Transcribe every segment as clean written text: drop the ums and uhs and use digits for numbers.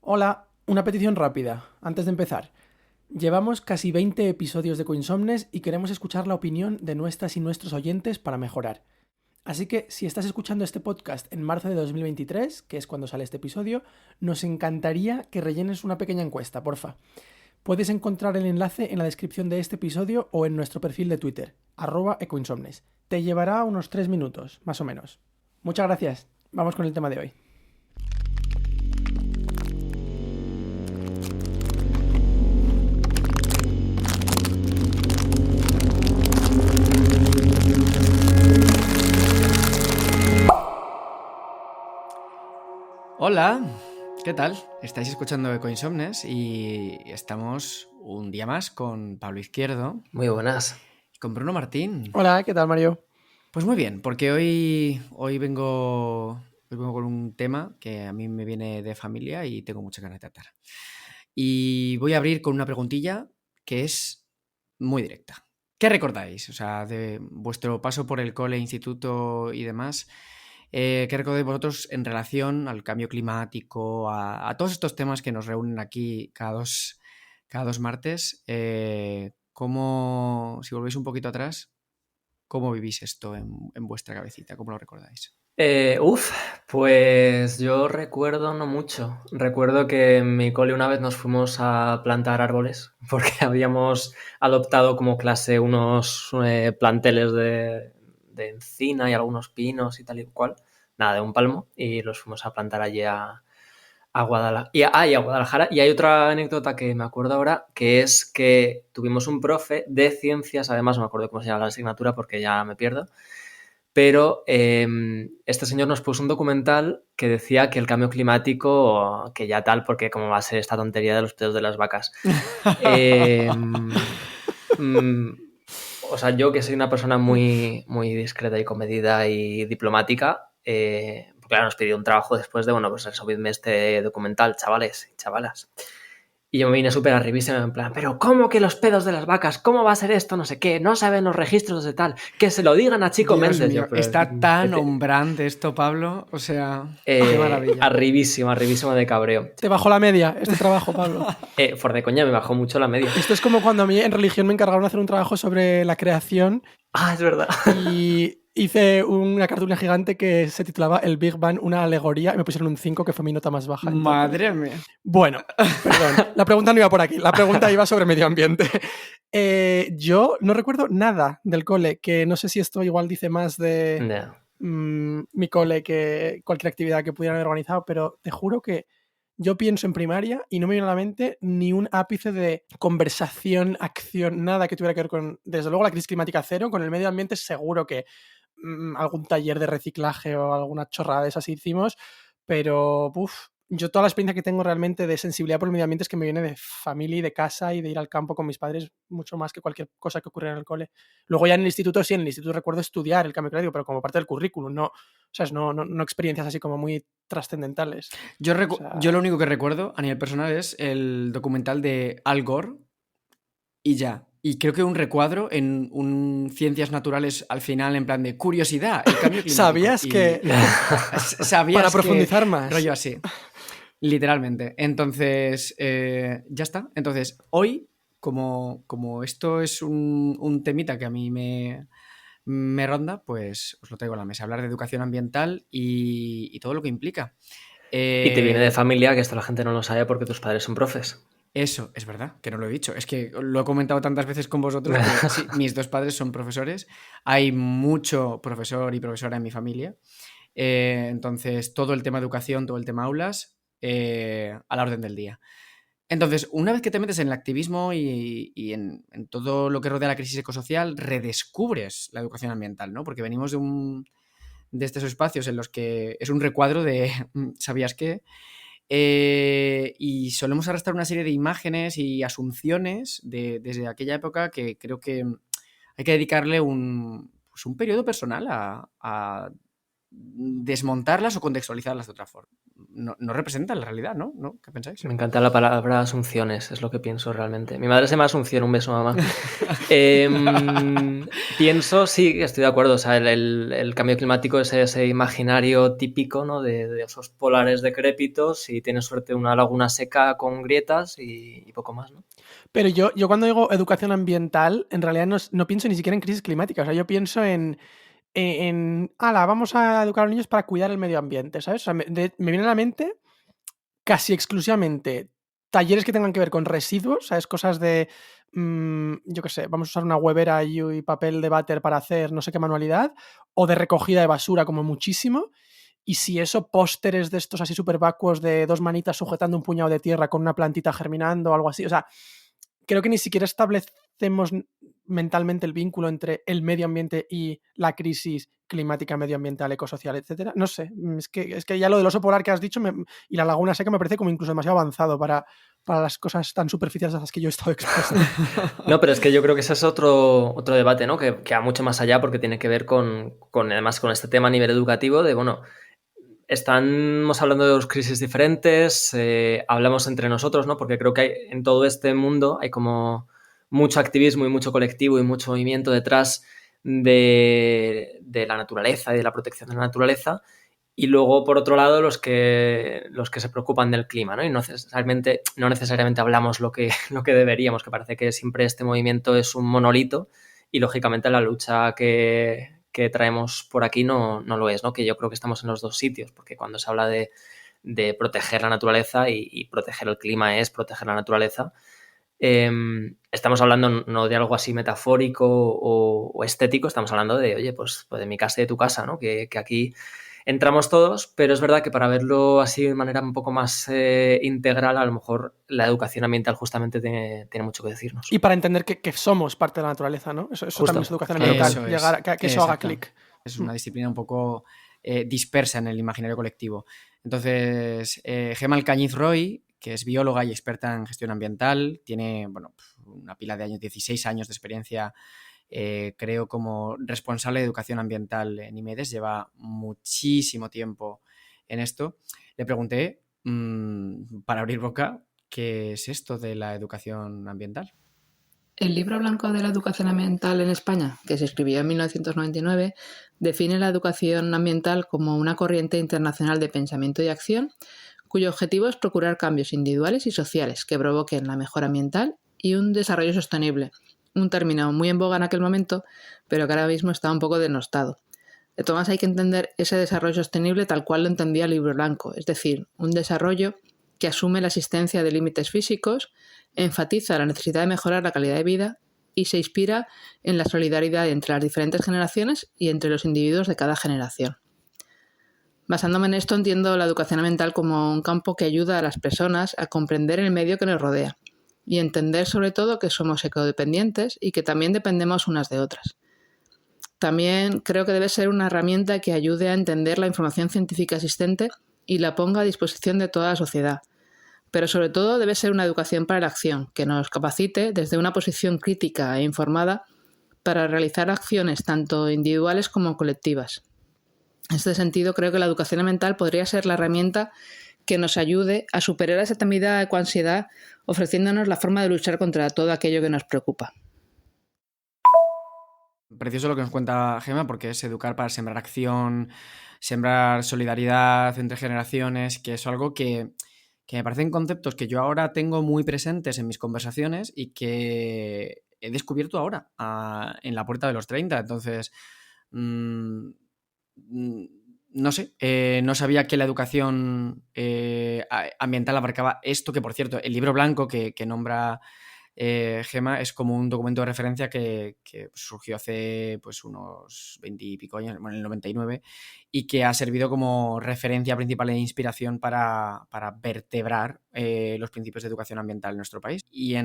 Hola, una petición rápida, antes de empezar. Llevamos casi 20 episodios de Coinsomnes y queremos escuchar la opinión de nuestras y nuestros oyentes para mejorar. Así que si estás escuchando este podcast en marzo de 2023, que es cuando sale este episodio, nos encantaría que rellenes una pequeña encuesta, porfa. Puedes encontrar el enlace en la descripción de este episodio o en nuestro perfil de Twitter, @ecoinsomnes. Te llevará unos 3 minutos, más o menos. Muchas gracias. Vamos con el tema de hoy. Hola, ¿qué tal? Estáis escuchando Ecoinsomnes y estamos un día más con Pablo Izquierdo Muy buenas. y con Bruno Martín. Hola, ¿qué tal, Mario? Pues muy bien, porque hoy vengo con un tema que a mí me viene de familia y tengo muchas ganas de tratar. Y voy a abrir con una preguntilla que es muy directa. ¿Qué recordáis? O sea, de vuestro paso por el cole, instituto y demás. ¿Qué recordáis vosotros en relación al cambio climático, a todos estos temas que nos reúnen aquí cada dos martes? Si volvéis un poquito atrás, ¿cómo vivís esto en vuestra cabecita? ¿Cómo lo recordáis? Uf, pues yo recuerdo no mucho. Recuerdo que en mi cole una vez nos fuimos a plantar árboles porque habíamos adoptado como clase unos planteles de encina y algunos pinos y tal y cual. Nada, de un palmo. Y los fuimos a plantar allí a Guadalajara. Y a Guadalajara. Y hay otra anécdota que me acuerdo ahora, que es que tuvimos un profe de ciencias, además no me acuerdo cómo se llama la asignatura porque ya me pierdo, pero este señor nos puso un documental que decía que el cambio climático, que ya tal, porque cómo va a ser esta tontería de los pedos de las vacas. Eh, mm, o sea, yo que soy una persona muy, muy discreta y comedida y diplomática, pues claro, nos pidió un trabajo después de, bueno, pues subidme este documental, chavales y chavalas. Y yo me vine súper arribísima en plan, pero ¿cómo que los pedos de las vacas? ¿Cómo va a ser esto? No sé qué, no saben los registros de tal. Que se lo digan a Chico Dios Méndez. Yo, mío, pero está tan hombrante esto, Pablo. O sea, Qué maravilla. arribísima, arribísima de cabreo. Te bajó la media este trabajo, Pablo. For de coña, me bajó mucho la media. Esto es como cuando a mí en religión me encargaron de hacer un trabajo sobre la creación Ah, es verdad. y hice una cartulina gigante que se titulaba El Big Bang, una alegoría, y me pusieron un 5, que fue mi nota más baja. Entonces, madre mía. bueno, perdón, la pregunta no iba por aquí, la pregunta iba sobre medio ambiente. Yo no recuerdo nada del cole, que no sé si esto igual dice más de No. mi cole que cualquier actividad que pudieran haber organizado, pero te juro que yo pienso en primaria y no me viene a la mente ni un ápice de conversación, acción, nada que tuviera que ver con, desde luego, la crisis climática cero. Con el medio ambiente seguro que algún taller de reciclaje o alguna chorrada de esas hicimos, pero yo toda la experiencia que tengo realmente de sensibilidad por el medio ambiente es que me viene de familia y de casa y de ir al campo con mis padres, mucho más que cualquier cosa que ocurriera en el cole. Luego ya en el instituto, sí, en el instituto recuerdo estudiar el cambio climático, pero como parte del currículum, no, ¿sabes? No experiencias así como muy trascendentales. Yo, O yo sea, lo único que recuerdo a nivel personal es el documental de Al Gore y ya. Y creo que un recuadro en un Ciencias Naturales al final, en plan de curiosidad, el cambio climático. ¿sabías Y que para sabías que. profundizar más? Rollo así, literalmente. Entonces, ya está. Entonces, hoy, como esto es un temita que a mí me ronda, pues os lo traigo a la mesa. Hablar de educación ambiental y todo lo que implica. Y te viene de Eh, familia, que esto la gente no lo sabe porque tus padres son profes. Eso, es verdad, que no lo he dicho. Es que lo he comentado tantas veces con vosotros que sí, mis dos padres son profesores. Hay mucho profesor y profesora en mi familia. Entonces, todo el tema educación, todo el tema aulas, a la orden del día. Entonces, una vez que te metes en el activismo y en todo lo que rodea la crisis ecosocial, redescubres la educación ambiental, ¿no? Porque venimos de estos espacios en los que es un recuadro de ¿sabías qué? Y solemos arrastrar una serie de imágenes y asunciones desde aquella época que creo que hay que dedicarle un periodo personal a desmontarlas o contextualizarlas de otra forma. No representan la realidad, ¿no? ¿No? ¿Qué pensáis? Me encanta la palabra asunciones, es lo que pienso realmente. Mi madre se llama Asunción, un beso, mamá. Pienso, sí, estoy de acuerdo. O sea, el cambio climático es ese imaginario típico, ¿no? De esos polares decrépitos y tienes suerte una laguna seca con grietas y poco más, ¿no? Pero yo cuando digo educación ambiental, en realidad no pienso ni siquiera en crisis climática. O sea, yo pienso vamos a educar a los niños para cuidar el medio ambiente, ¿sabes? O sea, me viene a la mente casi exclusivamente talleres que tengan que ver con residuos, ¿sabes? Cosas de, yo qué sé, vamos a usar una huevera y papel de váter para hacer no sé qué manualidad, o de recogida de basura como muchísimo. Y si eso, pósteres de estos así súper vacuos de 2 manitas sujetando un puñado de tierra con una plantita germinando o algo así. O sea, creo que ni siquiera establecemos mentalmente el vínculo entre el medio ambiente y la crisis climática, medioambiental, ecosocial, etcétera. No sé, es que ya lo del oso polar que has dicho y la laguna seca me parece como incluso demasiado avanzado para las cosas tan superficiales a las que yo he estado expuesto. No, pero es que yo creo que ese es otro debate, ¿no? Que va mucho más allá porque tiene que ver además con este tema a nivel educativo de, bueno, estamos hablando de dos crisis diferentes, hablamos entre nosotros, ¿no? Porque creo que en todo este mundo hay como mucho activismo y mucho colectivo y mucho movimiento detrás de la naturaleza y de la protección de la naturaleza. Y luego, por otro lado, los que se preocupan del clima, ¿no? Y no necesariamente hablamos lo que deberíamos, que parece que siempre este movimiento es un monolito y, lógicamente, la lucha que traemos por aquí no lo es, ¿no? Que yo creo que estamos en los dos sitios, porque cuando se habla de proteger la naturaleza y proteger el clima es proteger la naturaleza, estamos hablando no de algo así metafórico o estético, estamos hablando de, oye, pues de mi casa y de tu casa, ¿no? Que aquí entramos todos, pero es verdad que para verlo así de manera un poco más integral, a lo mejor la educación ambiental justamente tiene mucho que decirnos. Y para entender que somos parte de la naturaleza, ¿no? Eso también es educación ambiental, Eso es, llegar a que eso haga clic. Es una disciplina un poco dispersa en el imaginario colectivo. Entonces, Gemma Alcañiz Roy, que es bióloga y experta en gestión ambiental, tiene una pila de años, 16 años de experiencia, creo, como responsable de educación ambiental en IMEDES, lleva muchísimo tiempo en esto. Le pregunté, para abrir boca, ¿qué es esto de la educación ambiental? El Libro Blanco de la Educación Ambiental en España, que se escribió en 1999, define la educación ambiental como una corriente internacional de pensamiento y acción cuyo objetivo es procurar cambios individuales y sociales que provoquen la mejora ambiental y un desarrollo sostenible, un término muy en boga en aquel momento, pero que ahora mismo está un poco denostado. De todas maneras, hay que entender ese desarrollo sostenible tal cual lo entendía el Libro Blanco, es decir, un desarrollo que asume la existencia de límites físicos, enfatiza la necesidad de mejorar la calidad de vida y se inspira en la solidaridad entre las diferentes generaciones y entre los individuos de cada generación. Basándome en esto, entiendo la educación ambiental como un campo que ayuda a las personas a comprender el medio que nos rodea y entender sobre todo que somos ecodependientes y que también dependemos unas de otras. También creo que debe ser una herramienta que ayude a entender la información científica existente y la ponga a disposición de toda la sociedad. Pero sobre todo debe ser una educación para la acción, que nos capacite desde una posición crítica e informada para realizar acciones tanto individuales como colectivas. En este sentido, creo que la educación ambiental podría ser la herramienta que nos ayude a superar esa temida ecoansiedad, ofreciéndonos la forma de luchar contra todo aquello que nos preocupa. Precioso lo que nos cuenta Gemma, porque es educar para sembrar acción, sembrar solidaridad entre generaciones, que es algo que me parecen conceptos que yo ahora tengo muy presentes en mis conversaciones y que he descubierto ahora, en la puerta de los 30. Entonces, no sé, no sabía que la educación ambiental abarcaba esto, que por cierto, el Libro Blanco que nombra Gemma es como un documento de referencia que surgió hace pues unos 20 y pico años, bueno, en el 99, y que ha servido como referencia principal e inspiración para vertebrar los principios de educación ambiental en nuestro país. Y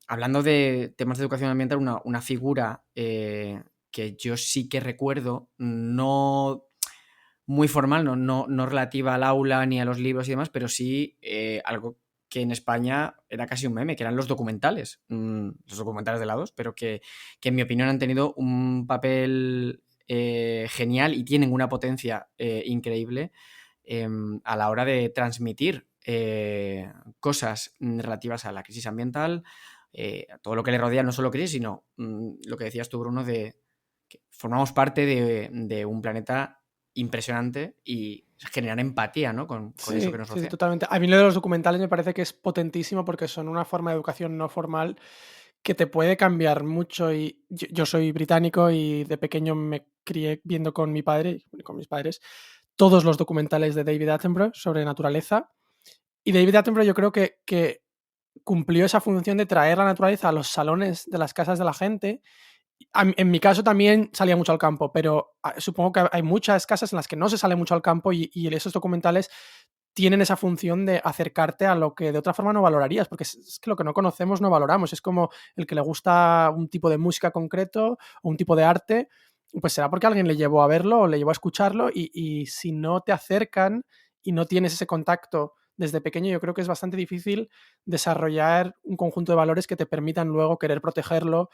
hablando de temas de educación ambiental, una figura que yo sí que recuerdo, no muy formal, no relativa al aula ni a los libros y demás, pero sí algo que en España era casi un meme, que eran los documentales de la 2, pero que en mi opinión han tenido un papel genial y tienen una potencia increíble a la hora de transmitir cosas relativas a la crisis ambiental, a todo lo que le rodea, no solo crisis, sino lo que decías tú, Bruno, de que formamos parte de un planeta impresionante y generar empatía, ¿no? con eso que nos rodea. Sí, totalmente. A mí lo de los documentales me parece que es potentísimo porque son una forma de educación no formal que te puede cambiar mucho. Y yo soy británico y de pequeño me crié viendo con mi padre, con mis padres, todos los documentales de David Attenborough sobre naturaleza. Y David Attenborough yo creo que cumplió esa función de traer la naturaleza a los salones de las casas de la gente. En mi caso también salía mucho al campo, pero supongo que hay muchas casas en las que no se sale mucho al campo y esos documentales tienen esa función de acercarte a lo que de otra forma no valorarías, porque es que lo que no conocemos no valoramos. Es como el que le gusta un tipo de música concreto o un tipo de arte, pues será porque alguien le llevó a verlo o le llevó a escucharlo y si no te acercan y no tienes ese contacto desde pequeño, yo creo que es bastante difícil desarrollar un conjunto de valores que te permitan luego querer protegerlo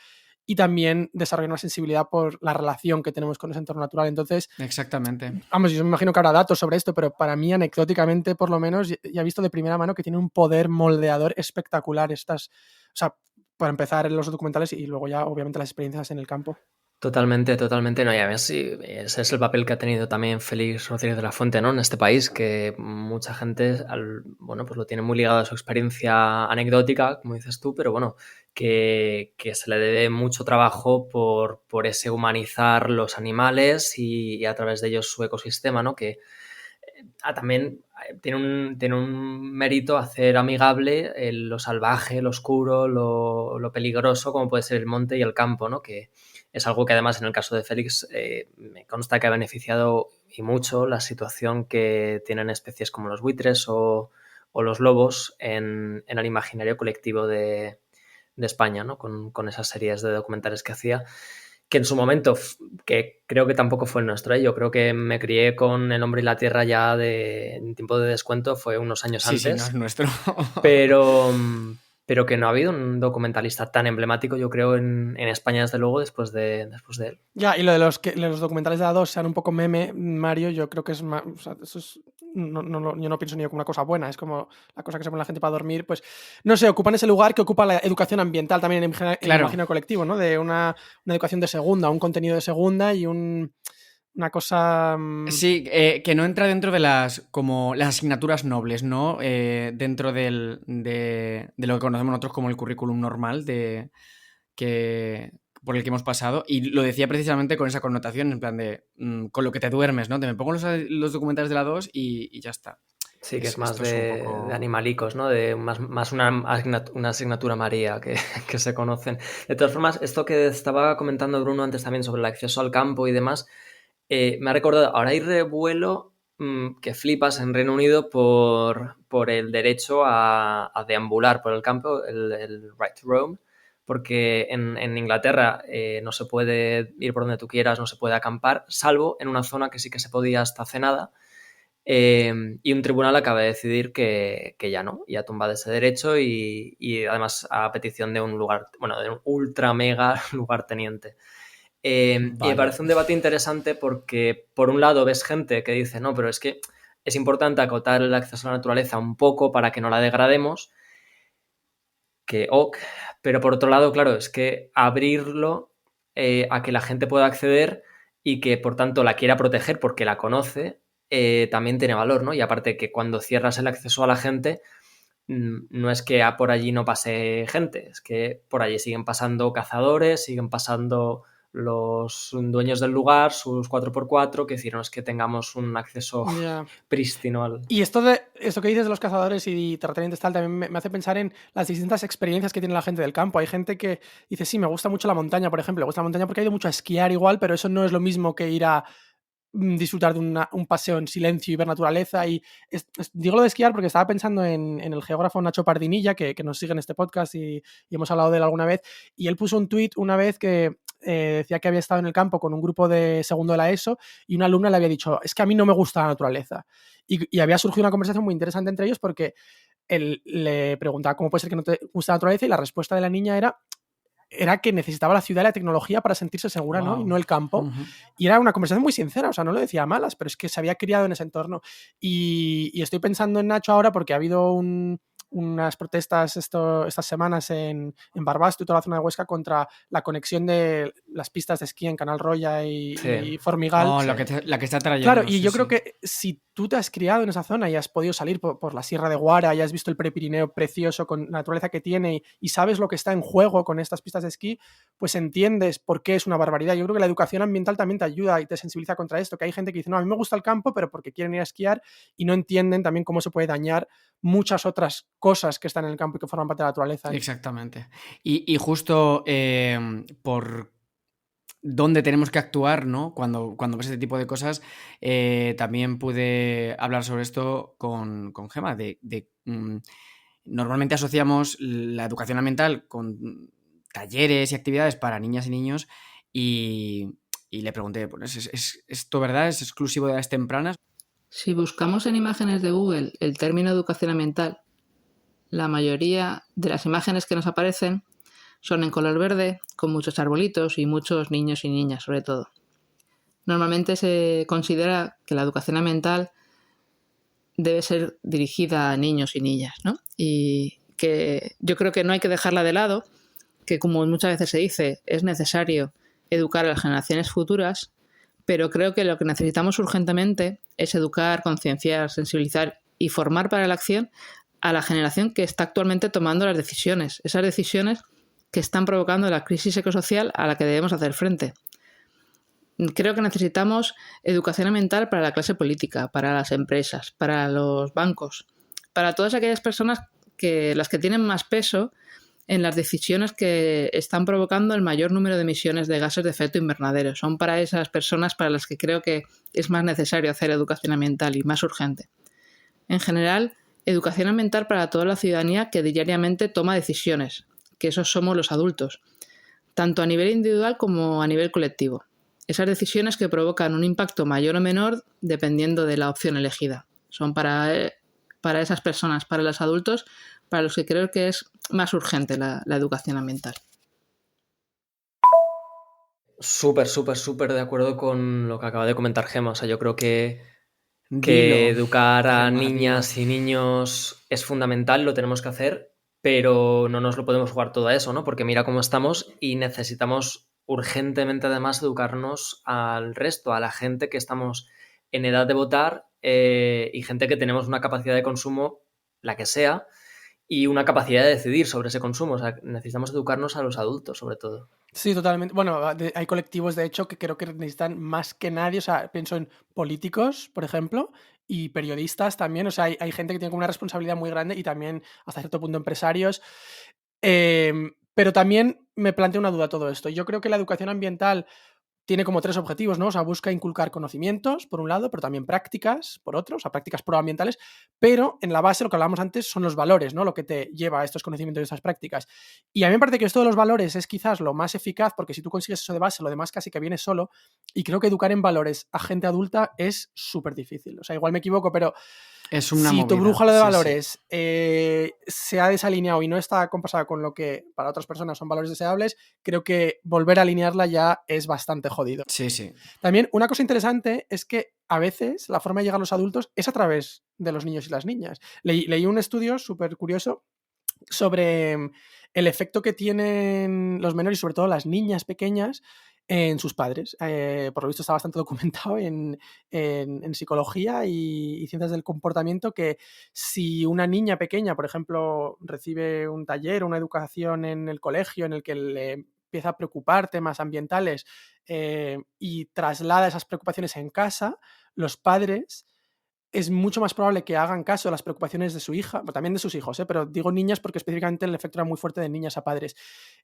y también desarrollar una sensibilidad por la relación que tenemos con ese entorno natural. Entonces, exactamente. Vamos, yo me imagino que habrá datos sobre esto, pero para mí, anecdóticamente, por lo menos, ya he visto de primera mano que tiene un poder moldeador espectacular estas, o sea, para empezar en los documentales y luego ya, obviamente, las experiencias en el campo. Totalmente, totalmente. No, ya ves, sí, ese es el papel que ha tenido también Félix Rodríguez de la Fuente, ¿no? En este país, que mucha gente, bueno, pues lo tiene muy ligado a su experiencia anecdótica, como dices tú, pero bueno, que se le debe mucho trabajo por ese humanizar los animales y a través de ellos su ecosistema, ¿no? Que también tiene un mérito hacer amigable lo salvaje, lo oscuro, lo peligroso, como puede ser el monte y el campo, ¿no? Que es algo que además en el caso de Félix me consta que ha beneficiado y mucho la situación que tienen especies como los buitres o los lobos en el imaginario colectivo de España, ¿no? Con esas series de documentales que hacía, que en su momento, que creo que tampoco fue el nuestro, ¿eh? Yo creo que me crié con El hombre y la tierra ya en tiempo de descuento, fue unos años antes. Sí, no es nuestro. Pero que no ha habido un documentalista tan emblemático, yo creo, en España, desde luego, después de él. Ya, y lo de los documentales de A2 sean un poco meme, Mario, yo creo que es más, o sea, eso es, yo no pienso ni como una cosa buena, es como la cosa que se pone la gente para dormir, pues, no sé, ocupan ese lugar que ocupa la educación ambiental también en el imaginario colectivo, ¿no? De una educación de segunda, un contenido de segunda y una cosa... Sí, que no entra dentro de las asignaturas nobles, ¿no? Dentro de lo que conocemos nosotros como el currículum normal por el que hemos pasado. Y lo decía precisamente con esa connotación, en plan de con lo que te duermes, ¿no? Te me pongo los documentales de la 2 y ya está. Sí, que es más de animalicos, ¿no? De más una asignatura María que se conocen. De todas formas, esto que estaba comentando Bruno antes también sobre el acceso al campo y demás, me ha recordado, ahora hay revuelo que flipas en Reino Unido por el derecho a deambular por el campo, el right to roam, porque en Inglaterra no se puede ir por donde tú quieras, no se puede acampar, salvo en una zona que sí que se podía hasta hace nada, y un tribunal acaba de decidir que ya no, y ha tumbado ese derecho y además a petición de un ultra mega lugarteniente. Y me parece un debate interesante porque, por un lado, ves gente que dice, no, pero es que es importante acotar el acceso a la naturaleza un poco para que no la degrademos, pero por otro lado, claro, es que abrirlo a que la gente pueda acceder y que, por tanto, la quiera proteger porque la conoce, también tiene valor, ¿no? Y aparte que cuando cierras el acceso a la gente, no es que por allí no pase gente, es que por allí siguen pasando cazadores, siguen pasando los dueños del lugar, sus 4x4, que decir, no es que tengamos un acceso prístino al... Y esto que dices de los cazadores y terratenientes tal, también me hace pensar en las distintas experiencias que tiene la gente del campo. Hay gente que dice, sí, me gusta mucho la montaña, por ejemplo, me gusta la montaña porque ha ido mucho a esquiar igual, pero eso no es lo mismo que ir a disfrutar de un paseo en silencio y ver naturaleza. Y digo lo de esquiar porque estaba pensando en el geógrafo Nacho Pardinilla, que nos sigue en este podcast y hemos hablado de él alguna vez, y él puso un tuit una vez que decía que había estado en el campo con un grupo de segundo de la ESO y una alumna le había dicho, es que a mí no me gusta la naturaleza. Y había surgido una conversación muy interesante entre ellos porque él le preguntaba cómo puede ser que no te gusta la naturaleza y la respuesta de la niña era era que necesitaba la ciudad y la tecnología para sentirse segura, ¿no? Y no el campo. Ujú. Y era una conversación muy sincera, o sea, no lo decía a malas, pero es que se había criado en ese entorno. Y estoy pensando en Nacho ahora porque ha habido unas protestas estas semanas en Barbastro y toda la zona de Huesca contra la conexión de las pistas de esquí en Canal Roya y Sí. Formigal. Oh, Sí. la que está trayendo. Claro, y sí, yo sí. creo que si tú te has criado en esa zona y has podido salir por la Sierra de Guara y has visto el Prepirineo precioso con la naturaleza que tiene y sabes lo que está en juego con estas pistas de esquí, pues entiendes por qué es una barbaridad. Yo creo que la educación ambiental también te ayuda y te sensibiliza contra esto, que hay gente que dice, no, a mí me gusta el campo, pero porque quieren ir a esquiar y no entienden también cómo se puede dañar muchas otras cosas que están en el campo y que forman parte de la naturaleza. Exactamente. Y justo por dónde tenemos que actuar, ¿no? Cuando ves este tipo de cosas, también pude hablar sobre esto con Gemma, normalmente asociamos la educación ambiental con talleres y actividades para niñas y niños y le pregunté, pues, ¿es esto verdad? ¿Es exclusivo de edades tempranas? Si buscamos en imágenes de Google el término educación ambiental, la mayoría de las imágenes que nos aparecen son en color verde, con muchos arbolitos y muchos niños y niñas, sobre todo. Normalmente se considera que la educación ambiental debe ser dirigida a niños y niñas, ¿no? Y que yo creo que no hay que dejarla de lado, que como muchas veces se dice, es necesario educar a las generaciones futuras, pero creo que lo que necesitamos urgentemente es educar, concienciar, sensibilizar y formar para la acción a la generación que está actualmente tomando las decisiones, esas decisiones que están provocando la crisis ecosocial a la que debemos hacer frente. Creo que necesitamos educación ambiental para la clase política, para las empresas, para los bancos, para todas aquellas personas las que tienen más peso en las decisiones que están provocando el mayor número de emisiones de gases de efecto invernadero. Son para esas personas para las que creo que es más necesario hacer educación ambiental y más urgente. En general, educación ambiental para toda la ciudadanía que diariamente toma decisiones, que esos somos los adultos, tanto a nivel individual como a nivel colectivo. Esas decisiones que provocan un impacto mayor o menor dependiendo de la opción elegida. Son para esas personas, para los adultos, para los que creo que es más urgente la educación ambiental. Súper de acuerdo con lo que acaba de comentar Gemma. O sea, yo creo que Dilo, educar a Gemma, niñas dilo. y niños es fundamental, lo tenemos que hacer, pero no nos lo podemos jugar todo a eso, ¿no? Porque mira cómo estamos y necesitamos urgentemente además educarnos al resto, a la gente que estamos en edad de votar y gente que tenemos una capacidad de consumo, la que sea, y una capacidad de decidir sobre ese consumo. O sea, necesitamos educarnos a los adultos, sobre todo. Sí, totalmente. Bueno, hay colectivos, de hecho, que creo que necesitan más que nadie. O sea, pienso en políticos, por ejemplo, y periodistas también. O sea, hay gente que tiene como una responsabilidad muy grande y también, hasta cierto punto, empresarios. Pero también me plantea una duda todo esto. Yo creo que la educación ambiental tiene como 3 objetivos, ¿no? O sea, busca inculcar conocimientos, por un lado, pero también prácticas, por otro, o sea, prácticas proambientales, pero en la base, lo que hablábamos antes, son los valores, ¿no? Lo que te lleva a estos conocimientos y estas prácticas. Y a mí me parece que esto de los valores es quizás lo más eficaz, porque si tú consigues eso de base, lo demás casi que viene solo, y creo que educar en valores a gente adulta es súper difícil. O sea, igual me equivoco, pero Es una si tu movida, brújula de sí, valores se ha desalineado y no está compasada con lo que para otras personas son valores deseables, creo que volver a alinearla ya es bastante jodido. Sí, sí. También una cosa interesante es que a veces la forma de llegar a los adultos es a través de los niños y las niñas. Leí un estudio súper curioso sobre el efecto que tienen los menores y sobre todo las niñas pequeñas en sus padres. Por lo visto está bastante documentado en psicología y ciencias del comportamiento que si una niña pequeña, por ejemplo, recibe un taller o una educación en el colegio en el que le empieza a preocupar temas ambientales y traslada esas preocupaciones en casa, los padres es mucho más probable que hagan caso a las preocupaciones de su hija, o también de sus hijos, pero digo niñas porque específicamente el efecto era muy fuerte de niñas a padres,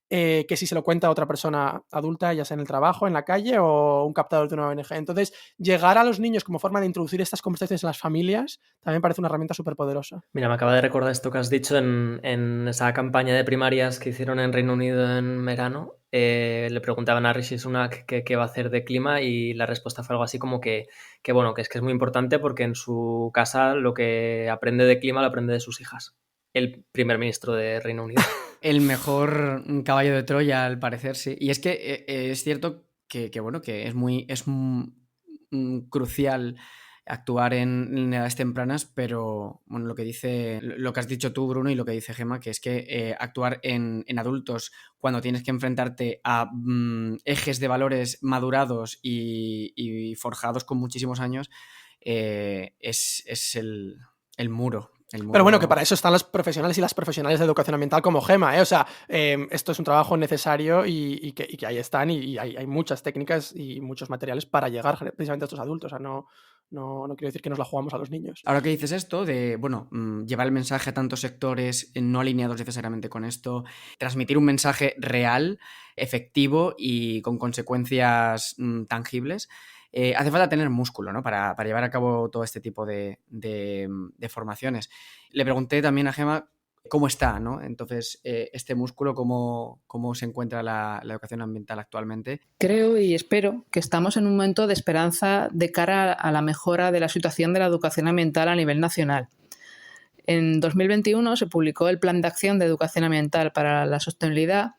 que si se lo cuenta a otra persona adulta, ya sea en el trabajo, en la calle o un captador de una ONG. Entonces, llegar a los niños como forma de introducir estas conversaciones en las familias también parece una herramienta súper poderosa. Mira, me acaba de recordar esto que has dicho en esa campaña de primarias que hicieron en Reino Unido en verano. Le preguntaban a Rishi Sunak qué va a hacer de clima y la respuesta fue algo así como bueno, que es muy importante porque en su casa lo que aprende de clima lo aprende de sus hijas. El primer ministro de Reino Unido. el mejor caballo de Troya, al parecer, sí. Y es que es cierto bueno, que es crucial actuar en edades tempranas, pero bueno, lo que has dicho tú, Bruno, y lo que dice Gemma, que es que actuar en adultos cuando tienes que enfrentarte a ejes de valores madurados y forjados con muchísimos años, es el muro. Pero bueno, que para eso están los profesionales y las profesionales de educación ambiental como Gema, ¿eh? O sea, esto es un trabajo necesario y que ahí están y hay muchas técnicas y muchos materiales para llegar precisamente a estos adultos. O sea, no quiero decir que nos la jugamos a los niños. Ahora que dices esto de, bueno, llevar el mensaje a tantos sectores no alineados necesariamente con esto, transmitir un mensaje real, efectivo y con consecuencias tangibles, hace falta tener músculo, ¿no? Para llevar a cabo todo este tipo de formaciones. Le pregunté también a Gemma cómo está, ¿no? Entonces, este músculo, ¿cómo se encuentra la educación ambiental actualmente? Creo y espero que estamos en un momento de esperanza de cara a la mejora de la situación de la educación ambiental a nivel nacional. En 2021 se publicó el Plan de Acción de Educación Ambiental para la Sostenibilidad,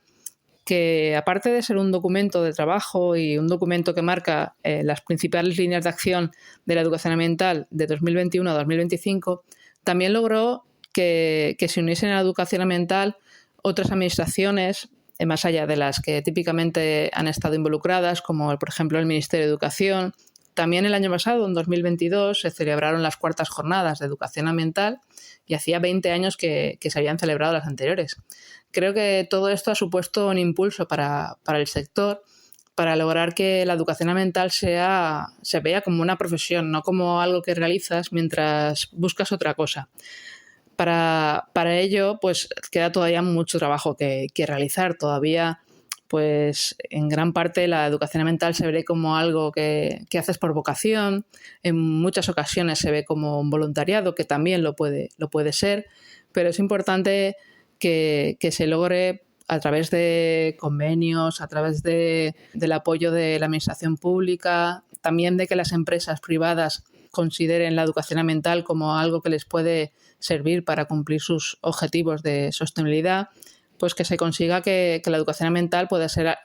que aparte de ser un documento de trabajo y un documento que marca las principales líneas de acción de la educación ambiental de 2021 a 2025, también logró que se uniesen a la educación ambiental otras administraciones, más allá de las que típicamente han estado involucradas, como por ejemplo el Ministerio de Educación. También el año pasado, en 2022, se celebraron las 4ª jornadas de educación ambiental y hacía 20 años que se habían celebrado las anteriores. Creo que todo esto ha supuesto un impulso para el sector, para lograr que la educación ambiental se vea como una profesión, no como algo que realizas mientras buscas otra cosa. Para ello, pues queda todavía mucho trabajo que realizar. Todavía, pues en gran parte la educación ambiental se ve como algo que haces por vocación. En muchas ocasiones se ve como un voluntariado, que también lo puede ser, pero es importante que se logre a través de convenios, a través del apoyo de la administración pública, también de que las empresas privadas consideren la educación ambiental como algo que les puede servir para cumplir sus objetivos de sostenibilidad, pues que se consiga que la educación ambiental pueda ser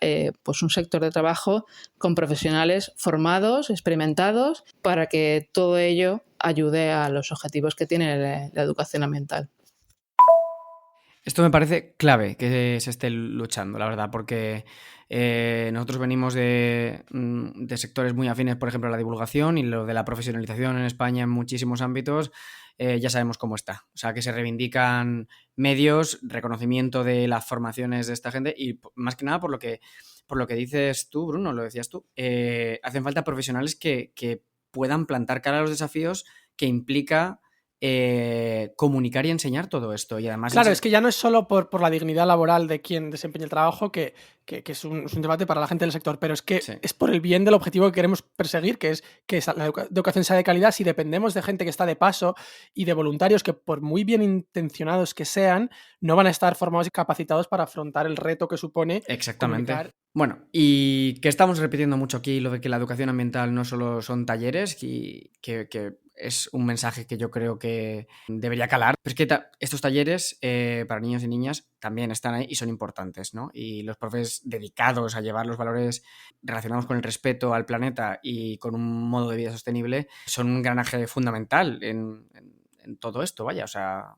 pues un sector de trabajo con profesionales formados, experimentados, para que todo ello ayude a los objetivos que tiene la educación ambiental. Esto me parece clave que se esté luchando, la verdad, porque nosotros venimos de sectores muy afines, por ejemplo, a la divulgación y lo de la profesionalización en España en muchísimos ámbitos, ya sabemos cómo está. O sea, que se reivindican medios, reconocimiento de las formaciones de esta gente y más que nada por lo que dices tú, Bruno, lo decías tú, hacen falta profesionales que puedan plantar cara a los desafíos que implica comunicar y enseñar todo esto. Y además claro, es que ya no es solo por la dignidad laboral de quien desempeña el trabajo, que es un debate para la gente del sector, pero es que sí, es por el bien del objetivo que queremos perseguir, que es que la educación sea de calidad. Si dependemos de gente que está de paso y de voluntarios que, por muy bien intencionados que sean, no van a estar formados y capacitados para afrontar el reto que supone exactamente comunicar. Bueno, y que estamos repitiendo mucho aquí lo de que la educación ambiental no solo son talleres y que es un mensaje que yo creo que debería calar. Pero es que estos talleres para niños y niñas también están ahí y son importantes, ¿no? Y los profes dedicados a llevar los valores relacionados con el respeto al planeta y con un modo de vida sostenible son un granaje fundamental en todo esto, vaya, o sea...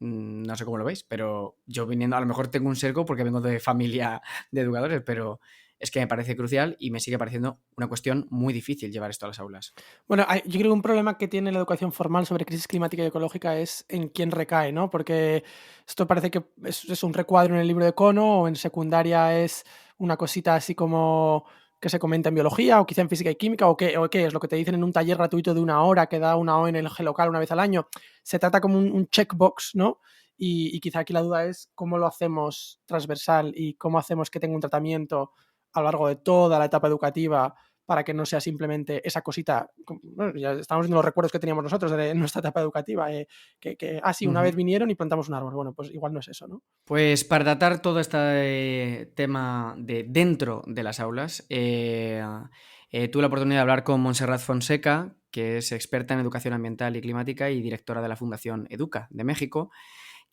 No sé cómo lo veis, pero yo viniendo, a lo mejor tengo un sesgo porque vengo de familia de educadores, pero es que me parece crucial y me sigue pareciendo una cuestión muy difícil llevar esto a las aulas. Bueno, yo creo que un problema que tiene la educación formal sobre crisis climática y ecológica es en quién recae, ¿no? Porque esto parece que es un recuadro en el libro de Cono, o en secundaria es una cosita así como que se comenta en biología, o quizá en física y química, o qué es lo que te dicen en un taller gratuito de 1 hora que da una ONG local una vez al año. Se trata como un checkbox, ¿no? Y quizá aquí la duda es cómo lo hacemos transversal y cómo hacemos que tenga un tratamiento a lo largo de toda la etapa educativa para que no sea simplemente esa cosita. Bueno, ya estamos viendo los recuerdos que teníamos nosotros de nuestra etapa educativa, sí, una vez vinieron y plantamos un árbol. Bueno, pues igual no es eso, ¿no? Pues para tratar todo este tema de dentro de las aulas, tuve la oportunidad de hablar con Montserrat Fonseca, que es experta en educación ambiental y climática y directora de la Fundación Educa de México,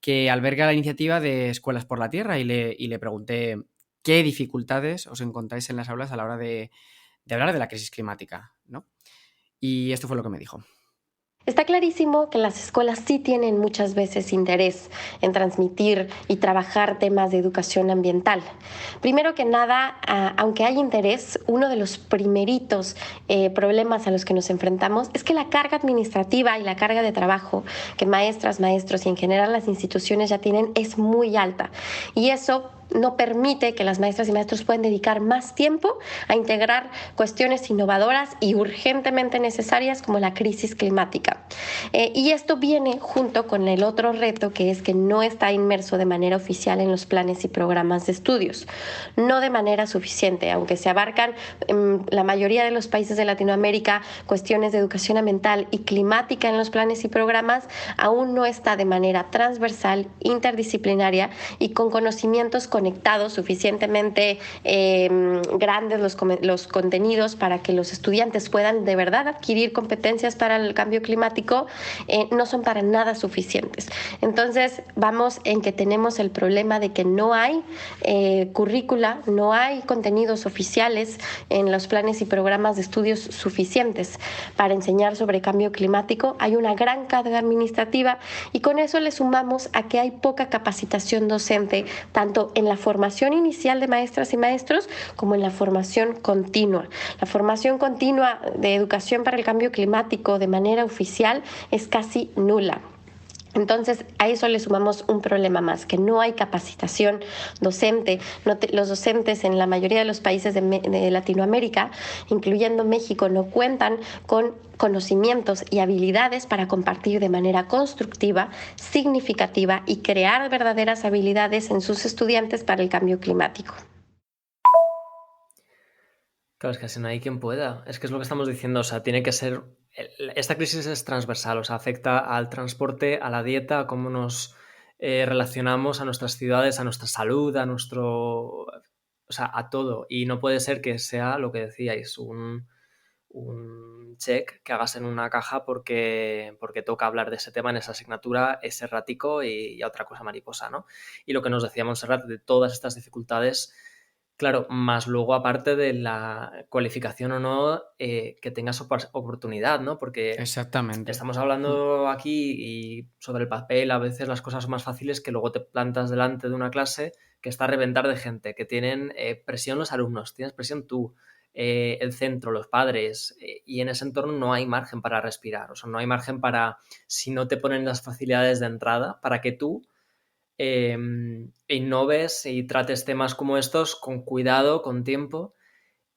que alberga la iniciativa de Escuelas por la Tierra y le pregunté qué dificultades os encontráis en las aulas a la hora de hablar de la crisis climática, ¿no? Y esto fue lo que me dijo. Está clarísimo que las escuelas sí tienen muchas veces interés en transmitir y trabajar temas de educación ambiental. Primero que nada, aunque hay interés, uno de los primeritos problemas a los que nos enfrentamos es que la carga administrativa y la carga de trabajo que maestras, maestros y en general las instituciones ya tienen es muy alta. Y eso no permite que las maestras y maestros puedan dedicar más tiempo a integrar cuestiones innovadoras y urgentemente necesarias como la crisis climática. Y esto viene junto con el otro reto, que es que no está inmerso de manera oficial en los planes y programas de estudios. No de manera suficiente, aunque se abarcan en la mayoría de los países de Latinoamérica cuestiones de educación ambiental y climática en los planes y programas, aún no está de manera transversal, interdisciplinaria y con conocimientos conectados suficientemente grandes los contenidos para que los estudiantes puedan de verdad adquirir competencias para el cambio climático, no son para nada suficientes. Entonces vamos en que tenemos el problema de que no hay currícula, no hay contenidos oficiales en los planes y programas de estudios suficientes para enseñar sobre cambio climático. Hay una gran carga administrativa y con eso le sumamos a que hay poca capacitación docente, tanto en la formación inicial de maestras y maestros como en la formación continua. La formación continua de educación para el cambio climático de manera oficial es casi nula. Entonces, a eso le sumamos un problema más, que no hay capacitación docente. Los docentes en la mayoría de los países de Latinoamérica, incluyendo México, no cuentan con conocimientos y habilidades para compartir de manera constructiva, significativa y crear verdaderas habilidades en sus estudiantes para el cambio climático. Claro, es que así no hay quien pueda. Es que es lo que estamos diciendo, o sea, tiene que ser... Esta crisis es transversal, o sea, afecta al transporte, a la dieta, a cómo nos relacionamos, a nuestras ciudades, a nuestra salud, a nuestro... O sea, a todo. Y no puede ser que sea lo que decíais, un check que hagas en una caja porque toca hablar de ese tema en esa asignatura, es errático y otra cosa mariposa, ¿no? Y lo que nos decía Montserrat de todas estas dificultades... Claro, más luego aparte de la cualificación o no, que tengas oportunidad, ¿no? Porque exactamente, estamos hablando aquí y sobre el papel a veces las cosas son más fáciles que luego te plantas delante de una clase que está a reventar de gente, que tienen presión los alumnos, tienes presión tú, el centro, los padres, y en ese entorno no hay margen para respirar, o sea, no hay margen para, si no te ponen las facilidades de entrada, para que tú innoves y trates temas como estos con cuidado, con tiempo.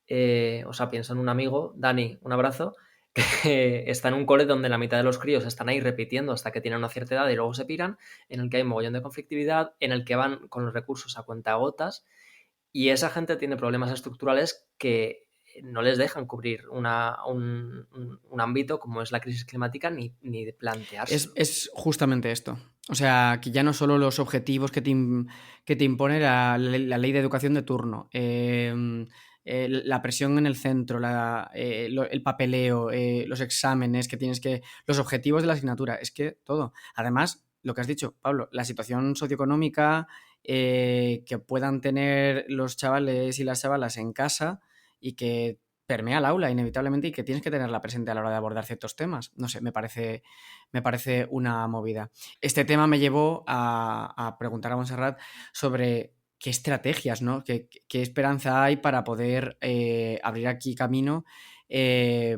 O sea, pienso en un amigo, Dani, un abrazo, que está en un cole donde la mitad de los críos están ahí repitiendo hasta que tienen una cierta edad y luego se piran, en el que hay un mogollón de conflictividad, en el que van con los recursos a cuentagotas, y esa gente tiene problemas estructurales que no les dejan cubrir un ámbito como es la crisis climática ni de plantearse. Es justamente esto. O sea, que ya no solo los objetivos que te impone la ley de educación de turno, la presión en el centro, el papeleo, los exámenes que tienes que... Los objetivos de la asignatura, es que todo. Además, lo que has dicho, Pablo, la situación socioeconómica que puedan tener los chavales y las chavalas en casa y que permea el aula inevitablemente y que tienes que tenerla presente a la hora de abordar ciertos temas. No sé, me parece una movida. Este tema me llevó a preguntar a Montserrat sobre qué estrategias, ¿no? ¿Qué esperanza hay para poder abrir aquí camino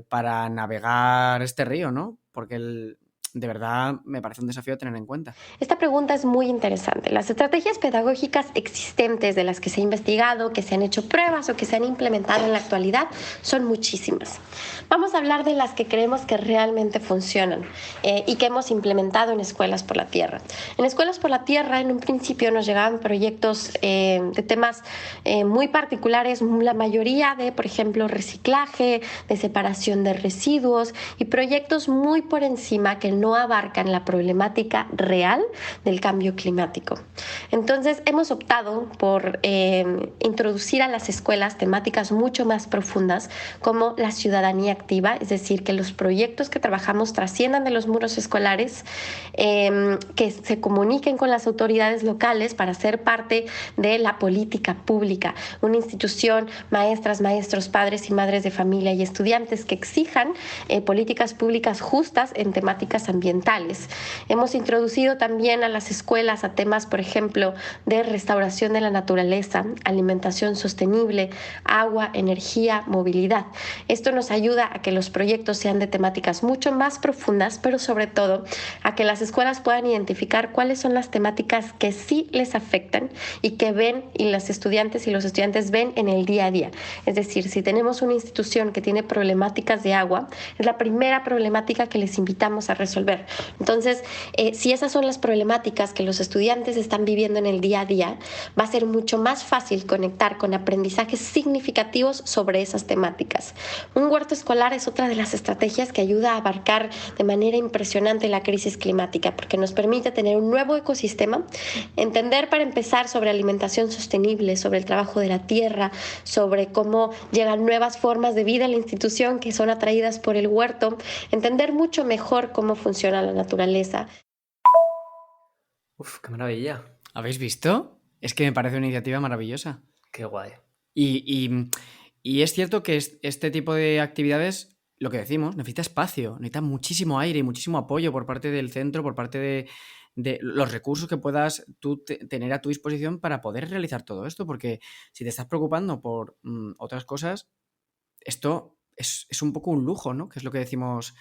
para navegar este río, ¿no? Porque de verdad me parece un desafío a tener en cuenta. Esta pregunta es muy interesante. Las estrategias pedagógicas existentes de las que se ha investigado, que se han hecho pruebas o que se han implementado en la actualidad son muchísimas. Vamos a hablar de las que creemos que realmente funcionan y que hemos implementado en Escuelas por la Tierra. En Escuelas por la Tierra, en un principio nos llegaban proyectos de temas muy particulares, la mayoría de, por ejemplo, reciclaje, de separación de residuos y proyectos muy por encima que no abarcan la problemática real del cambio climático. Entonces, hemos optado por introducir a las escuelas temáticas mucho más profundas como la ciudadanía activa, es decir, que los proyectos que trabajamos trasciendan de los muros escolares, que se comuniquen con las autoridades locales para ser parte de la política pública, una institución, maestras, maestros, padres y madres de familia y estudiantes que exijan políticas públicas justas en temáticas ambientales. Hemos introducido también a las escuelas a temas, por ejemplo, de restauración de la naturaleza, alimentación sostenible, agua, energía, movilidad. Esto nos ayuda a que los proyectos sean de temáticas mucho más profundas, pero sobre todo a que las escuelas puedan identificar cuáles son las temáticas que sí les afectan y que ven y los estudiantes ven en el día a día. Es decir, si tenemos una institución que tiene problemáticas de agua, es la primera problemática que les invitamos a resolver. Entonces, si esas son las problemáticas que los estudiantes están viviendo en el día a día, va a ser mucho más fácil conectar con aprendizajes significativos sobre esas temáticas. Un huerto escolar es otra de las estrategias que ayuda a abarcar de manera impresionante la crisis climática, porque nos permite tener un nuevo ecosistema, entender para empezar sobre alimentación sostenible, sobre el trabajo de la tierra, sobre cómo llegan nuevas formas de vida a la institución que son atraídas por el huerto, entender mucho mejor cómo funciona la naturaleza. Uf, qué maravilla. ¿Habéis visto? Es que me parece una iniciativa maravillosa. Qué guay. Y es cierto que este tipo de actividades, lo que decimos, necesita espacio, necesita muchísimo aire y muchísimo apoyo por parte del centro, por parte de los recursos que puedas tú tener a tu disposición para poder realizar todo esto, porque si te estás preocupando por otras cosas, esto es un poco un lujo, ¿no? Que es lo que decimos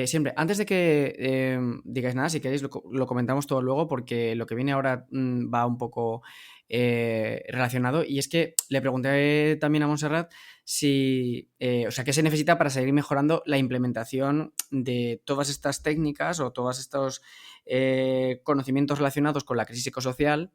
siempre. Antes de que digáis nada, si queréis lo comentamos todo luego, porque lo que viene ahora va un poco relacionado, y es que le pregunté también a Montserrat si, qué se necesita para seguir mejorando la implementación de todas estas técnicas o todos estos conocimientos relacionados con la crisis ecosocial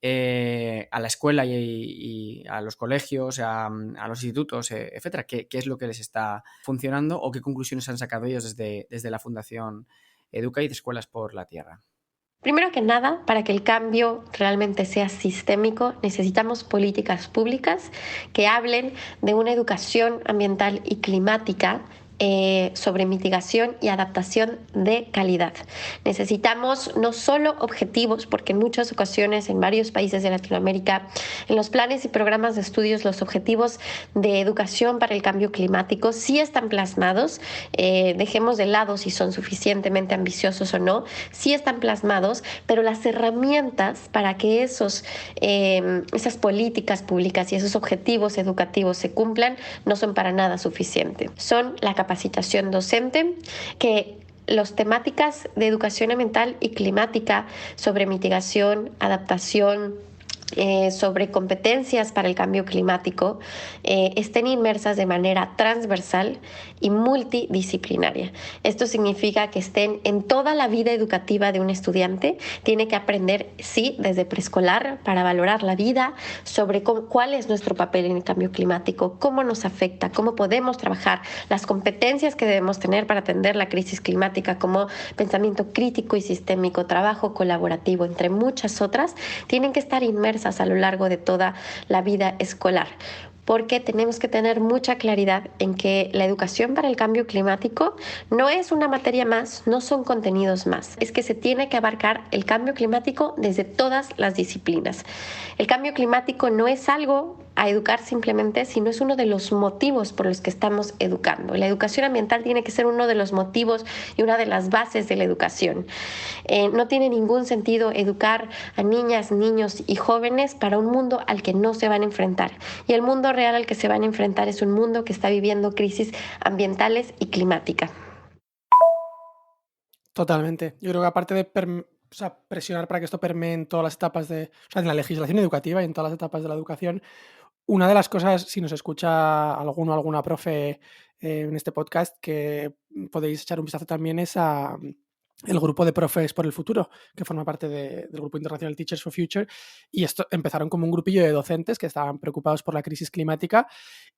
a la escuela y a los colegios, a los institutos, etcétera. ¿Qué es lo que les está funcionando o qué conclusiones han sacado ellos desde la Fundación Educa y de Escuelas por la Tierra? Primero que nada, para que el cambio realmente sea sistémico, necesitamos políticas públicas que hablen de una educación ambiental y climática sobre mitigación y adaptación de calidad. Necesitamos no solo objetivos, porque en muchas ocasiones en varios países de Latinoamérica, en los planes y programas de estudios, los objetivos de educación para el cambio climático sí están plasmados, dejemos de lado si son suficientemente ambiciosos o no, sí están plasmados, pero las herramientas para que esas políticas públicas y esos objetivos educativos se cumplan no son para nada suficientes. Son la capacitación docente, que las temáticas de educación ambiental y climática sobre mitigación, adaptación, sobre competencias para el cambio climático estén inmersas de manera transversal y multidisciplinaria. Esto significa que estén en toda la vida educativa de un estudiante. Tiene que aprender, sí, desde preescolar para valorar la vida, sobre cuál es nuestro papel en el cambio climático, cómo nos afecta, cómo podemos trabajar, las competencias que debemos tener para atender la crisis climática, como pensamiento crítico y sistémico, trabajo colaborativo, entre muchas otras, tienen que estar inmersas a lo largo de toda la vida escolar, porque tenemos que tener mucha claridad en que la educación para el cambio climático no es una materia más, no son contenidos más, es que se tiene que abarcar el cambio climático desde todas las disciplinas. El cambio climático no es algo a educar simplemente, sino es uno de los motivos por los que estamos educando. La educación ambiental tiene que ser uno de los motivos y una de las bases de la educación. No tiene ningún sentido educar a niñas, niños y jóvenes para un mundo al que no se van a enfrentar. Y el mundo real al que se van a enfrentar es un mundo que está viviendo crisis ambientales y climáticas. Totalmente. Yo creo que aparte de presionar para que esto permee en todas las etapas en la legislación educativa y en todas las etapas de la educación, una de las cosas, si nos escucha alguna profe en este podcast, que podéis echar un vistazo también es a el grupo de profes por el futuro, que forma parte del grupo internacional Teachers for Future, y esto empezaron como un grupillo de docentes que estaban preocupados por la crisis climática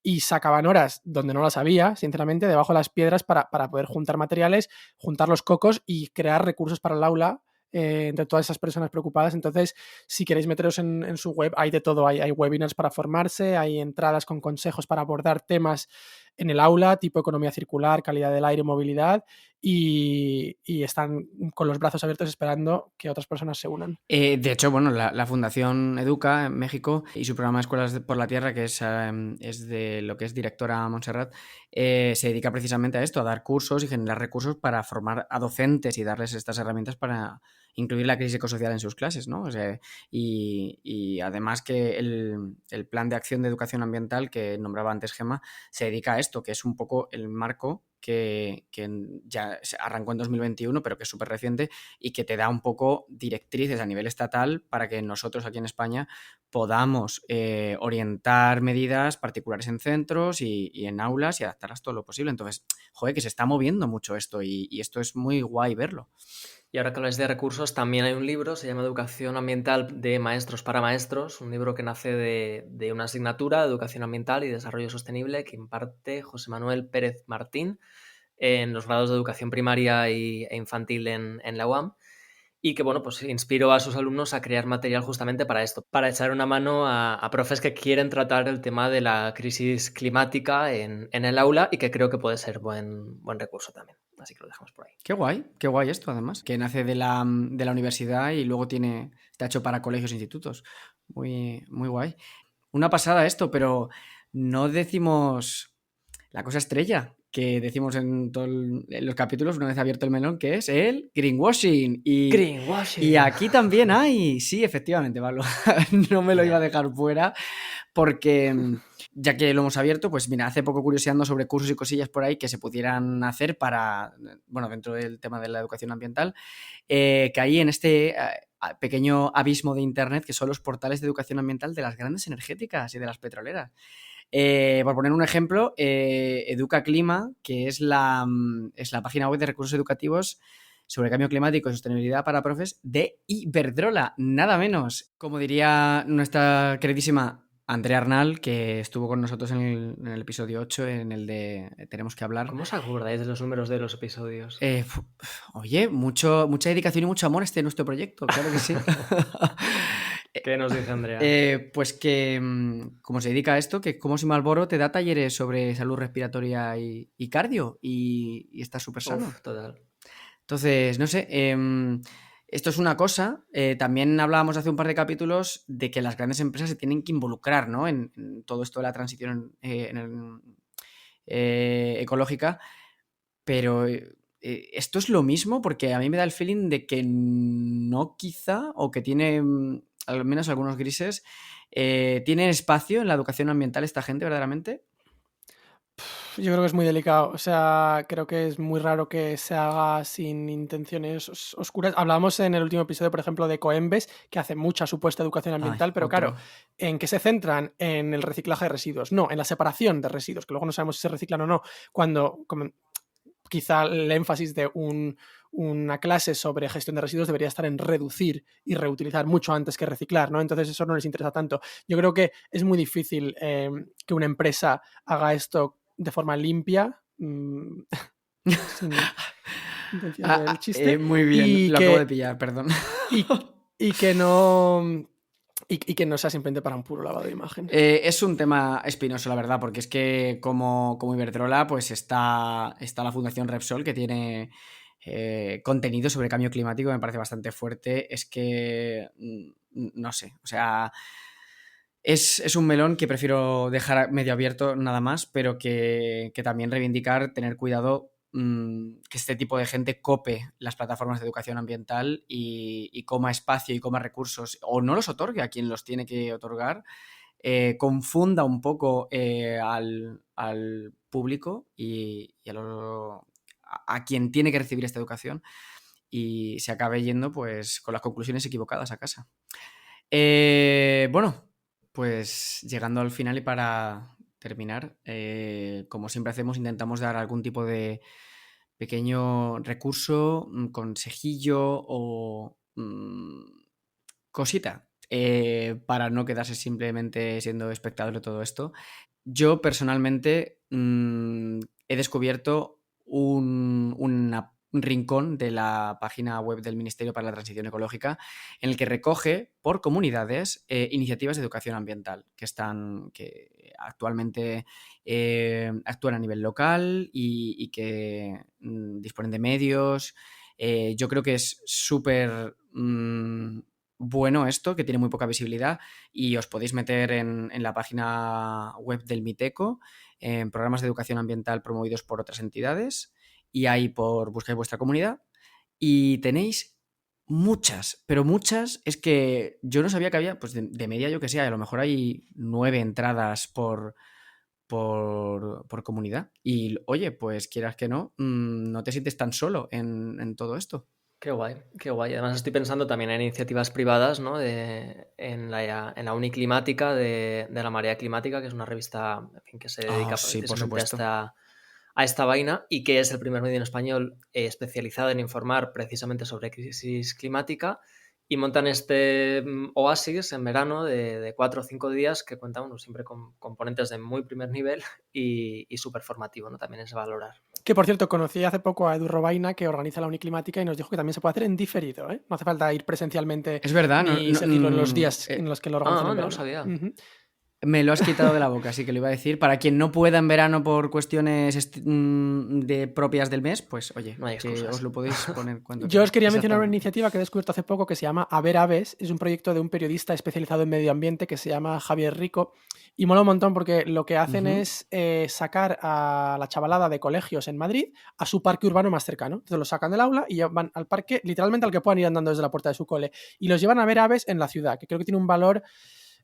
y sacaban horas donde no las había, sinceramente, debajo de las piedras para poder juntar materiales, juntar los cocos y crear recursos para el aula entre todas esas personas preocupadas. Entonces, si queréis meteros en su web, hay de todo, hay webinars para formarse, hay entradas con consejos para abordar temas en el aula, tipo economía circular, calidad del aire, movilidad, y están con los brazos abiertos esperando que otras personas se unan. De hecho, bueno, la Fundación Educa en México y su programa Escuelas por la Tierra, que es de lo que es directora Montserrat, se dedica precisamente a esto, a dar cursos y generar recursos para formar a docentes y darles estas herramientas para incluir la crisis ecosocial en sus clases, ¿no? O sea, y además que el plan de acción de educación ambiental que nombraba antes Gemma se dedica a esto, que es un poco el marco que ya arrancó en 2021, pero que es súper reciente y que te da un poco directrices a nivel estatal para que nosotros aquí en España podamos orientar medidas particulares en centros y en aulas y adaptarlas todo lo posible. Entonces, joder, que se está moviendo mucho esto y esto es muy guay verlo. Y ahora que habláis de recursos, también hay un libro, se llama Educación Ambiental de Maestros para Maestros, un libro que nace de una asignatura de Educación Ambiental y Desarrollo Sostenible que imparte José Manuel Pérez Martín en los grados de Educación Primaria e Infantil en la UAM, y que, bueno, pues inspiró a sus alumnos a crear material justamente para esto, para echar una mano a profes que quieren tratar el tema de la crisis climática en el aula y que creo que puede ser buen recurso también. Así que lo dejamos por ahí. Qué guay esto además, que nace de la universidad y luego está hecho para colegios e institutos. Muy, muy guay. Una pasada esto, pero no decimos la cosa estrella que decimos en los capítulos una vez abierto el melón, que es el greenwashing. Y aquí también hay, sí, efectivamente, Pablo, no me lo iba a dejar fuera porque ya que lo hemos abierto, pues mira, hace poco curioseando sobre cursos y cosillas por ahí que se pudieran hacer para, bueno, dentro del tema de la educación ambiental, caí en este pequeño abismo de internet que son los portales de educación ambiental de las grandes energéticas y de las petroleras. Por poner un ejemplo, Educa Clima, que es la página web de recursos educativos sobre cambio climático y sostenibilidad para profes de Iberdrola, nada menos. Como diría nuestra queridísima Andrea Arnal, que estuvo con nosotros en el episodio 8, en el de Tenemos que hablar. ¿Cómo os acordáis de los números de los episodios? Oye, mucha dedicación y mucho amor a nuestro proyecto, claro que sí. ¿Qué nos dice Andrea? Pues que, como se dedica a esto, que como si Marlboro te da talleres sobre salud respiratoria y cardio y está súper sano. Total. Entonces, no sé, esto es una cosa. También hablábamos hace un par de capítulos de que las grandes empresas se tienen que involucrar, ¿no? en todo esto de la transición ecológica, pero esto es lo mismo porque a mí me da el feeling de que no quizá, o que tiene al menos algunos grises, ¿tiene espacio en la educación ambiental esta gente verdaderamente? Yo creo que es muy delicado, o sea, creo que es muy raro que se haga sin intenciones oscuras. Hablábamos en el último episodio, por ejemplo, de Coembes, que hace mucha supuesta educación ambiental, pero claro, ¿en qué se centran? En el reciclaje de residuos, no, en la separación de residuos, que luego no sabemos si se reciclan o no, cuando quizá el énfasis de una clase sobre gestión de residuos debería estar en reducir y reutilizar mucho antes que reciclar, ¿no? Entonces eso no les interesa tanto. Yo creo que es muy difícil que una empresa haga esto de forma limpia, sin intención del chiste. Muy bien, lo acabo de pillar, perdón. Y que no sea simplemente para un puro lavado de imagen. Es un tema espinoso, la verdad, porque es que como Iberdrola, pues está la Fundación Repsol, que tiene contenido sobre cambio climático, me parece bastante fuerte. Es que, no sé, o sea, es un melón que prefiero dejar medio abierto nada más, pero que también reivindicar, tener cuidado que este tipo de gente cope las plataformas de educación ambiental y coma espacio y coma recursos, o no los otorgue a quien los tiene que otorgar, confunda un poco al público y a quien tiene que recibir esta educación y se acabe yendo pues con las conclusiones equivocadas a casa. Bueno, pues llegando al final y para terminar, como siempre hacemos, intentamos dar algún tipo de pequeño recurso, consejillo o cosita para no quedarse simplemente siendo espectador de todo esto. Yo personalmente he descubierto un rincón de la página web del Ministerio para la Transición Ecológica en el que recoge por comunidades iniciativas de educación ambiental que actualmente actúan a nivel local y que disponen de medios. Yo creo que es súper bueno esto, que tiene muy poca visibilidad, y os podéis meter en la página web del Miteco, en programas de educación ambiental promovidos por otras entidades, y ahí buscáis vuestra comunidad y tenéis muchas, pero muchas, es que yo no sabía que había, pues de media yo que sé, a lo mejor hay 9 entradas por comunidad. Y oye, pues quieras que no, no te sientes tan solo en todo esto. Qué guay, qué guay. Además estoy pensando también en iniciativas privadas, ¿no? En la Uniclimática de la Marea Climática, que es una revista, en fin, que se dedica Sí, por precisamente supuesto. a esta vaina, y que es el primer medio en español especializado en informar precisamente sobre crisis climática, y montan este oasis en verano de 4 o 5 días que cuenta siempre con componentes de muy primer nivel y súper formativo, ¿no? También es de valorar. Que, por cierto, conocí hace poco a Edu Robaina, que organiza la Uniclimática, y nos dijo que también se puede hacer en diferido, ¿eh? No hace falta ir presencialmente Es verdad, ni seguirlo en los días en los que lo organizan en no verano. lo sabía. Me lo has quitado de la boca, así que lo iba a decir. Para quien no pueda en verano por cuestiones propias del mes, pues oye, No hay que excusas. os lo podéis poner cuando Yo os quería mencionar una Exactamente. iniciativa que he descubierto hace poco que se llama A ver Aves. Es un proyecto de un periodista especializado en medio ambiente que se llama Javier Rico, y mola un montón porque lo que hacen es sacar a la chavalada de colegios en Madrid a su parque urbano más cercano. Entonces los sacan del aula y van al parque, literalmente al que puedan ir andando desde la puerta de su cole, y los llevan a ver aves en la ciudad, que creo que tiene un valor,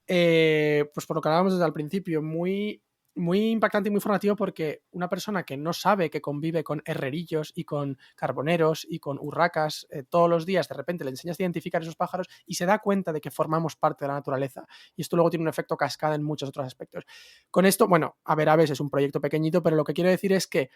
pues por lo que hablábamos desde el principio, muy, muy impactante y muy formativo, porque una persona que no sabe, que convive con herrerillos y con carboneros y con urracas todos los días, de repente le enseñas a identificar esos pájaros y se da cuenta de que formamos parte de la naturaleza, y esto luego tiene un efecto cascada en muchos otros aspectos. Con esto, bueno, A ver Aves es un proyecto pequeñito, pero lo que quiero decir es que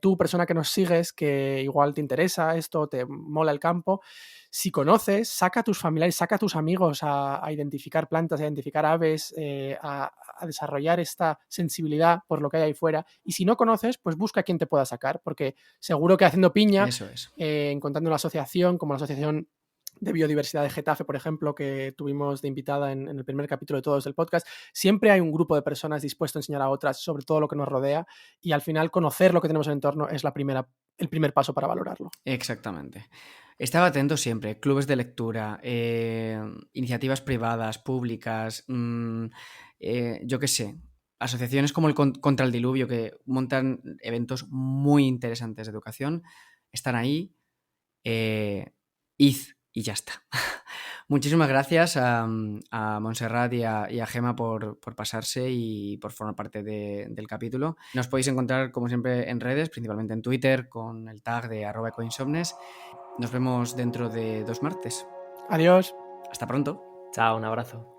tú, persona que nos sigues, que igual te interesa esto, te mola el campo, si conoces, saca a tus familiares, saca a tus amigos a identificar plantas, a identificar aves, a desarrollar esta sensibilidad por lo que hay ahí fuera. Y si no conoces, pues busca a quien te pueda sacar, porque seguro que haciendo piña, Eso es. encontrando una asociación como la Asociación de Biodiversidad de Getafe, por ejemplo, que tuvimos de invitada en el primer capítulo de todos del podcast, siempre hay un grupo de personas dispuesto a enseñar a otras sobre todo lo que nos rodea, y al final conocer lo que tenemos en el entorno es el primer paso para valorarlo. Exactamente. Estaba atento siempre. Clubes de lectura, iniciativas privadas, públicas, yo qué sé, asociaciones como el Contra el Diluvio, que montan eventos muy interesantes de educación, están ahí. Id y ya está. Muchísimas gracias a Montserrat y a Gemma por pasarse y por formar parte del capítulo. Nos podéis encontrar, como siempre, en redes, principalmente en Twitter, con el tag de @ecoinsomnes. Nos vemos dentro de 2 martes. Adiós. Hasta pronto. Chao, un abrazo.